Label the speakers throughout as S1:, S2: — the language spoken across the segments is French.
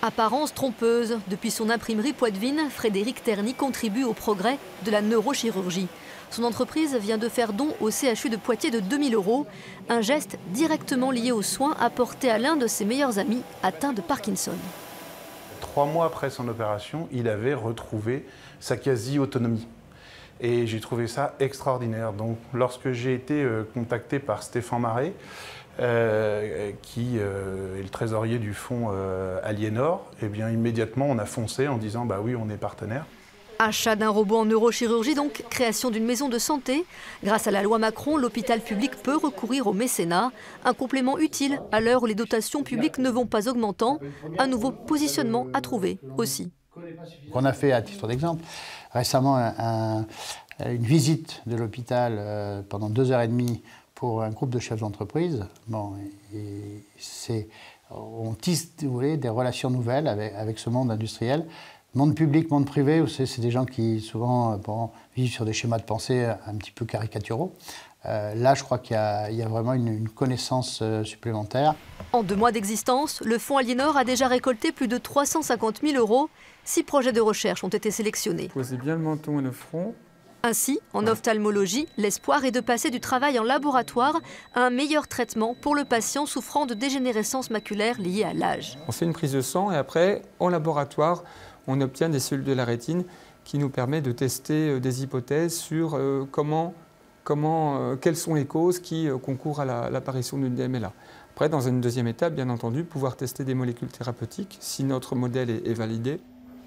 S1: Apparence trompeuse. Depuis son imprimerie Poitevine, Frédéric Terny contribue au progrès de la neurochirurgie. Son entreprise vient de faire don au CHU de Poitiers de 2 000 €, un geste directement lié aux soins apportés à l'un de ses meilleurs amis atteint de Parkinson.
S2: 3 mois après son opération, il avait retrouvé sa quasi-autonomie. Et j'ai trouvé ça extraordinaire. Donc lorsque j'ai été contacté par Stéphane Marais, qui est le trésorier du fonds Aliénor, eh bien immédiatement on a foncé en disant bah oui, on est partenaire.
S1: Achat d'un robot en neurochirurgie, donc création d'une maison de santé. Grâce à la loi Macron, l'hôpital public peut recourir au mécénat, un complément utile à l'heure où les dotations publiques ne vont pas augmentant. Un nouveau positionnement à trouver aussi.
S3: On a fait, à titre d'exemple, récemment une visite de l'hôpital pendant 2h30 pour un groupe de chefs d'entreprise. Bon, on tisse, vous voyez, des relations nouvelles avec ce monde industriel. Monde public, monde privé, c'est des gens qui souvent vivent sur des schémas de pensée un petit peu caricaturaux. Là, je crois qu'il y a vraiment une connaissance supplémentaire.
S1: En 2 mois d'existence, le fonds Aliénor a déjà récolté plus de 350 000 €. 6 projets de recherche ont été sélectionnés.
S4: Posez bien le menton et le front.
S1: Ainsi, en ophtalmologie, l'espoir est de passer du travail en laboratoire à un meilleur traitement pour le patient souffrant de dégénérescence maculaire liée à l'âge.
S4: On fait une prise de sang et après, en laboratoire, on obtient des cellules de la rétine qui nous permettent de tester des hypothèses sur quelles sont les causes qui concourent à l'apparition d'une DMLA. Après, dans une deuxième étape, bien entendu, pouvoir tester des molécules thérapeutiques si notre modèle est validé.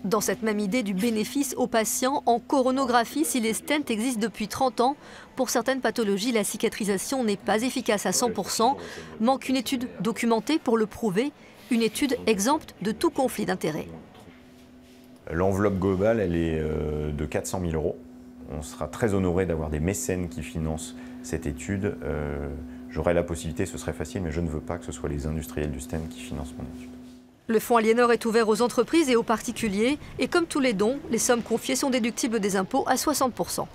S1: Dans cette même idée du bénéfice aux patients, en coronographie, si les stents existent depuis 30 ans, pour certaines pathologies, la cicatrisation n'est pas efficace à 100%. Manque une étude documentée pour le prouver, une étude exempte de tout conflit d'intérêts.
S5: L'enveloppe globale, elle est de 400 000 €. On sera très honoré d'avoir des mécènes qui financent cette étude. J'aurai la possibilité, ce serait facile, mais je ne veux pas que ce soit les industriels du stent qui financent mon étude.
S1: Le fonds Aliénor est ouvert aux entreprises et aux particuliers. Et comme tous les dons, les sommes confiées sont déductibles des impôts à 60%.